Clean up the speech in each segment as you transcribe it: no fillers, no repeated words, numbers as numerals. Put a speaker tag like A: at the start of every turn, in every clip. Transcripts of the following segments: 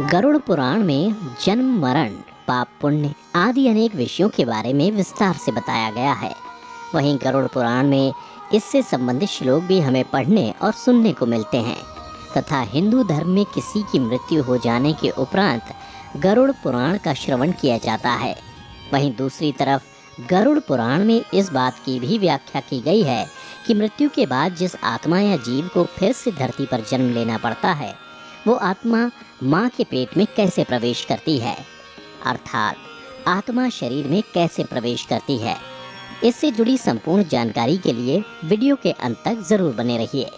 A: गरुड़ पुराण में जन्म मरण, पाप पुण्य आदि अनेक विषयों के बारे में विस्तार से बताया गया है। वहीं गरुड़ पुराण में इससे संबंधित श्लोक भी हमें पढ़ने और सुनने को मिलते हैं तथा हिंदू धर्म में किसी की मृत्यु हो जाने के उपरांत गरुड़ पुराण का श्रवण किया जाता है। वहीं दूसरी तरफ गरुड़ पुराण में इस बात की भी व्याख्या की गई है कि मृत्यु के बाद जिस आत्मा या जीव को फिर से धरती पर जन्म लेना पड़ता है, वो आत्मा माँ के पेट में कैसे प्रवेश करती है, अर्थात आत्मा शरीर में कैसे प्रवेश करती है। इससे जुड़ी संपूर्ण जानकारी के लिए वीडियो के अंत तक जरूर बने रहिए।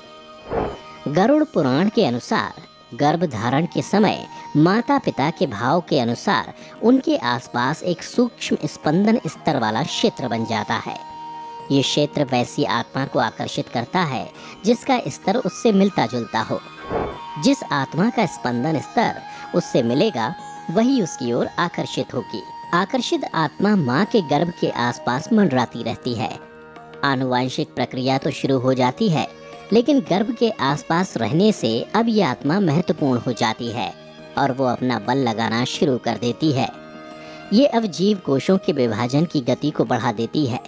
A: गरुड़ पुराण के अनुसार गर्भ धारण के समय माता पिता के भाव के अनुसार उनके आसपास एक सूक्ष्म स्पंदन स्तर वाला क्षेत्र बन जाता है। ये क्षेत्र वैसी आत्मा को आकर्षित करता है जिसका स्तर उससे मिलता जुलता हो। जिस आत्मा का स्पंदन स्तर उससे मिलेगा वही उसकी ओर आकर्षित होगी। आकर्षित आत्मा माँ के गर्भ के आसपास मंडराती रहती है। आनुवांशिक प्रक्रिया तो शुरू हो जाती है, लेकिन गर्भ के आसपास रहने से अब ये आत्मा महत्वपूर्ण हो जाती है और वो अपना बल लगाना शुरू कर देती है। ये अब जीव कोशों के विभाजन की गति को बढ़ा देती है।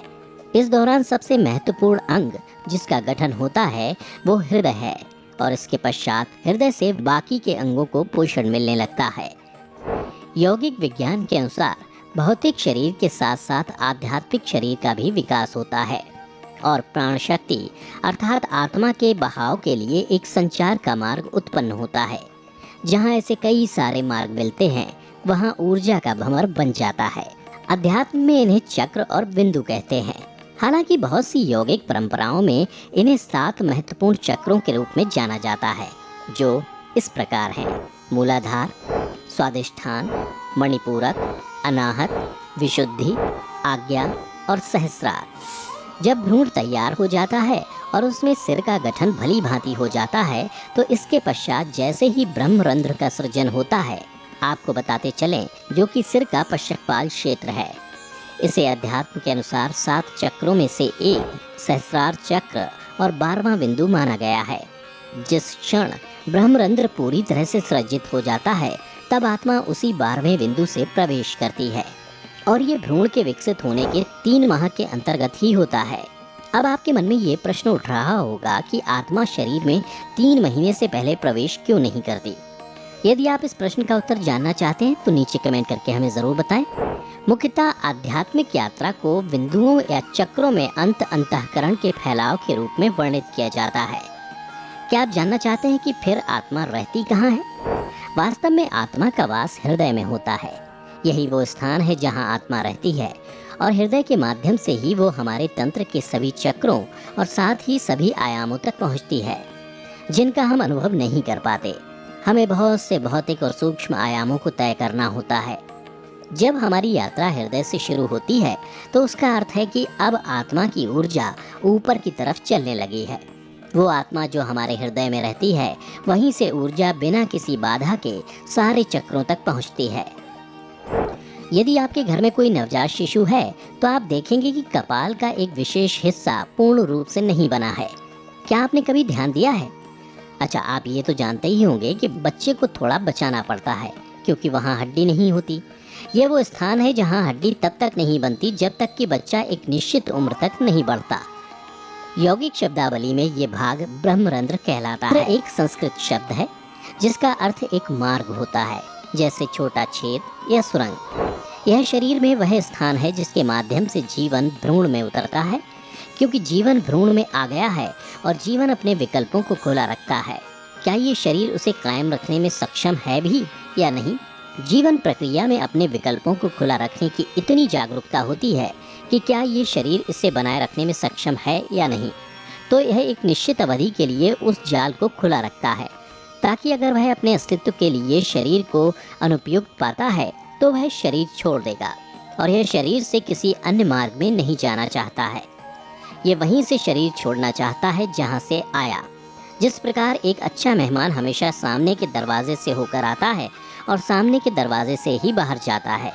A: इस दौरान सबसे महत्वपूर्ण अंग जिसका गठन होता है वो हृदय है और इसके पश्चात हृदय से बाकी के अंगों को पोषण मिलने लगता है। यौगिक विज्ञान के अनुसार भौतिक शरीर के साथ साथ आध्यात्मिक शरीर का भी विकास होता है और प्राण शक्ति अर्थात आत्मा के बहाव के लिए एक संचार का मार्ग उत्पन्न होता है। जहाँ ऐसे कई सारे मार्ग मिलते हैं वहाँ ऊर्जा का भंवर बन जाता है। अध्यात्म में इन्हें चक्र और बिंदु कहते हैं। हालांकि बहुत सी यौगिक परंपराओं में इन्हें 7 महत्वपूर्ण चक्रों के रूप में जाना जाता है, जो इस प्रकार हैं: मूलाधार, स्वादिष्ठान, मणिपूरक, अनाहत, विशुद्धि, आज्ञा और सहस्रार। जब भ्रूण तैयार हो जाता है और उसमें सिर का गठन भली भांति हो जाता है तो इसके पश्चात जैसे ही ब्रह्मरंध्र का सृजन होता है, आपको बताते चलें, जो कि सिर का पश्चकपाल क्षेत्र है। इसे अध्यात्म के अनुसार 7 चक्रों में से एक सहस्रार चक्र और 12वां बिंदु माना गया है। जिस क्षण ब्रह्मरंध्र पूरी तरह से सृजित हो जाता है तब आत्मा उसी 12वें बिंदु से प्रवेश करती है और ये भ्रूण के विकसित होने के 3 माह के अंतर्गत ही होता है। अब आपके मन में ये प्रश्न उठ रहा होगा कि आत्मा शरीर में 3 महीने से पहले प्रवेश क्यों नहीं करती। यदि आप इस प्रश्न का उत्तर जानना चाहते हैं तो नीचे कमेंट करके हमें ज़रूर बताएं। मुख्यतः आध्यात्मिक यात्रा को बिंदुओं या चक्रों में अंतःकरण के फैलाव के रूप में वर्णित किया जाता है। क्या आप जानना चाहते हैं कि फिर आत्मा रहती कहाँ है? वास्तव में आत्मा का वास हृदय में होता है। यही वो स्थान है जहाँ आत्मा रहती है और हृदय के माध्यम से ही वो हमारे तंत्र के सभी चक्रों और साथ ही सभी आयामों तक पहुँचती है, जिनका हम अनुभव नहीं कर पाते। हमें बहुत से भौतिक और सूक्ष्म आयामों को तय करना होता है। जब हमारी यात्रा हृदय से शुरू होती है तो उसका अर्थ है कि अब आत्मा की ऊर्जा ऊपर की तरफ चलने लगी है। वो आत्मा जो हमारे हृदय में रहती है, वहीं से ऊर्जा बिना किसी बाधा के सारे चक्रों तक पहुंचती है। यदि आपके घर में कोई नवजात शिशु है तो आप देखेंगे कि कपाल का एक विशेष हिस्सा पूर्ण रूप से नहीं बना है। क्या आपने कभी ध्यान दिया है? अच्छा, आप ये तो जानते ही होंगे कि बच्चे को थोड़ा बचाना पड़ता है क्योंकि वहाँ हड्डी नहीं होती। ये वो स्थान है जहाँ हड्डी तब तक नहीं बनती जब तक कि बच्चा एक निश्चित उम्र तक नहीं बढ़ता। यौगिक शब्दावली में ये भाग ब्रह्मरंध्र कहलाता है। एक संस्कृत शब्द है जिसका अर्थ एक मार्ग होता है, जैसे छोटा छेद या सुरंग। यह शरीर में वह स्थान है जिसके माध्यम से जीवन भ्रूण में उतरता है, क्योंकि जीवन भ्रूण में आ गया है और जीवन अपने विकल्पों को खुला रखता है। क्या ये शरीर उसे कायम रखने में सक्षम है भी या नहीं? जीवन प्रक्रिया में अपने विकल्पों को खुला रखने की इतनी जागरूकता होती है कि क्या ये शरीर इसे बनाए रखने में सक्षम है या नहीं। तो यह एक निश्चित अवधि के लिए उस जाल को खुला रखता है ताकि अगर वह अपने अस्तित्व के लिए शरीर को अनुपयुक्त पाता है तो वह शरीर छोड़ देगा और यह शरीर से किसी अन्य मार्ग में नहीं जाना चाहता है। ये वहीं से शरीर छोड़ना चाहता है जहाँ से आया। जिस प्रकार एक अच्छा मेहमान हमेशा सामने के दरवाजे से होकर आता है और सामने के दरवाजे से ही बाहर जाता है।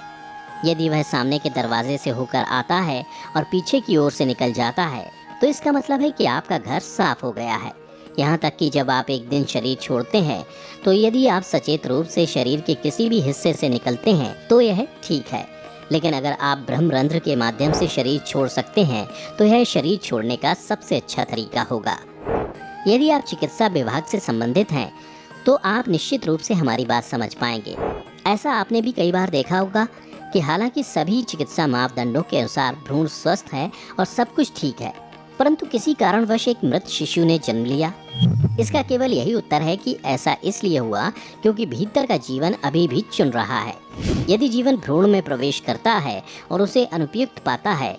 A: यदि वह सामने के दरवाजे से होकर आता है और पीछे की ओर से निकल जाता है तो इसका मतलब है कि आपका घर साफ हो गया है। यहाँ तक कि जब आप एक दिन शरीर छोड़ते हैं तो यदि आप सचेत रूप से शरीर के किसी भी हिस्से से निकलते हैं तो यह ठीक है, लेकिन अगर आप ब्रह्मरंध्र के माध्यम से शरीर छोड़ सकते हैं तो यह शरीर छोड़ने का सबसे अच्छा तरीका होगा। यदि आप चिकित्सा विभाग से संबंधित हैं तो आप निश्चित रूप से हमारी बात समझ पाएंगे। ऐसा आपने भी कई बार देखा होगा कि हालांकि सभी चिकित्सा मापदंडों के अनुसार भ्रूण स्वस्थ है और सब कुछ ठीक है, परंतु किसी कारणवश एक मृत शिशु ने जन्म लिया। इसका केवल यही उत्तर है कि ऐसा इसलिए हुआ क्योंकि भीतर का जीवन अभी भी चुन रहा है। यदि जीवन भ्रूण में प्रवेश करता है और उसे अनुपयुक्त पाता है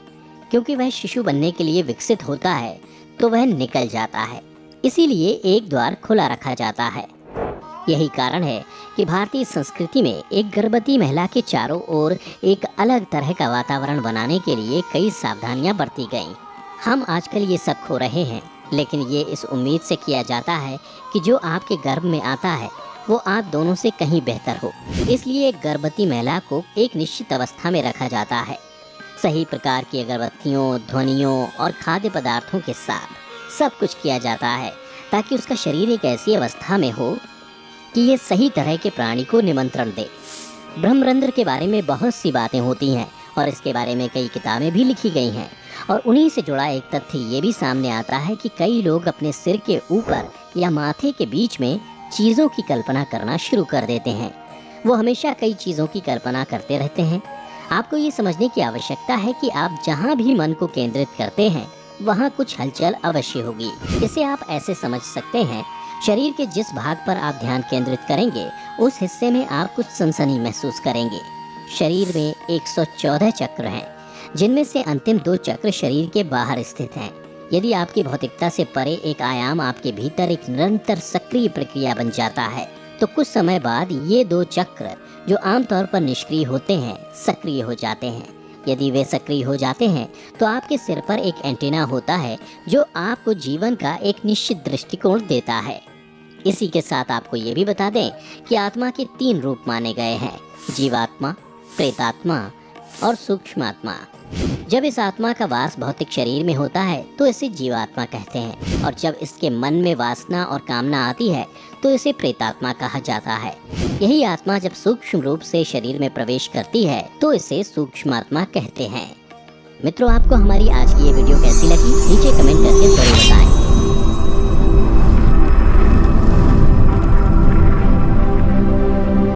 A: क्योंकि वह शिशु बनने के लिए विकसित होता है तो वह निकल जाता है। इसीलिए एक द्वार खुला रखा जाता है। यही कारण है कि भारतीय संस्कृति में एक गर्भवती महिला के चारों ओर एक अलग तरह का वातावरण बनाने के लिए कई सावधानियां बरती गईं। हम आजकल ये सब खो रहे हैं, लेकिन ये इस उम्मीद से किया जाता है कि जो आपके गर्भ में आता है वो आप दोनों से कहीं बेहतर हो। इसलिए एक गर्भवती महिला को एक निश्चित अवस्था में रखा जाता है, सही प्रकार की अगरबत्तियों, ध्वनियों और खाद्य पदार्थों के साथ सब कुछ किया जाता है ताकि उसका शरीर एक ऐसी अवस्था में हो कि ये सही तरह के प्राणी को निमंत्रण दे। ब्रह्मरंध्र के बारे में बहुत सी बातें होती हैं और इसके बारे में कई किताबें भी लिखी गई हैं, और उन्हीं से जुड़ा एक तथ्य ये भी सामने आता है कि कई लोग अपने सिर के ऊपर या माथे के बीच में चीज़ों की कल्पना करना शुरू कर देते हैं। वो हमेशा कई चीज़ों की कल्पना करते रहते हैं। आपको ये समझने की आवश्यकता है कि आप जहाँ भी मन को केंद्रित करते हैं वहाँ कुछ हलचल अवश्य होगी। इसे आप ऐसे समझ सकते हैं, शरीर के जिस भाग पर आप ध्यान केंद्रित करेंगे उस हिस्से में आप कुछ सनसनी महसूस करेंगे। शरीर में 114 चक्र हैं, जिनमें से अंतिम 2 चक्र शरीर के बाहर स्थित हैं। यदि आपकी भौतिकता से परे एक आयाम आपके भीतर एक निरंतर सक्रिय प्रक्रिया बन जाता है तो कुछ समय बाद ये 2 चक्र जो आमतौर पर निष्क्रिय होते हैं सक्रिय हो जाते हैं। यदि वे सक्रिय हो जाते हैं तो आपके सिर पर एक एंटीना होता है जो आपको जीवन का एक निश्चित दृष्टिकोण देता है। इसी के साथ आपको ये भी बता दें कि आत्मा के 3 रूप माने गए हैं, जीवात्मा, प्रेतात्मा और सूक्ष्मात्मा। जब इस आत्मा का वास भौतिक शरीर में होता है तो इसे जीवात्मा कहते हैं, और जब इसके मन में वासना और कामना आती है तो इसे प्रेतात्मा कहा जाता है। यही आत्मा जब सूक्ष्म रूप से शरीर में प्रवेश करती है तो इसे सूक्ष्मात्मा कहते हैं। मित्रों, आपको हमारी आज की ये वीडियो कैसी लगी नीचे कमेंट करके जरूर बताएं।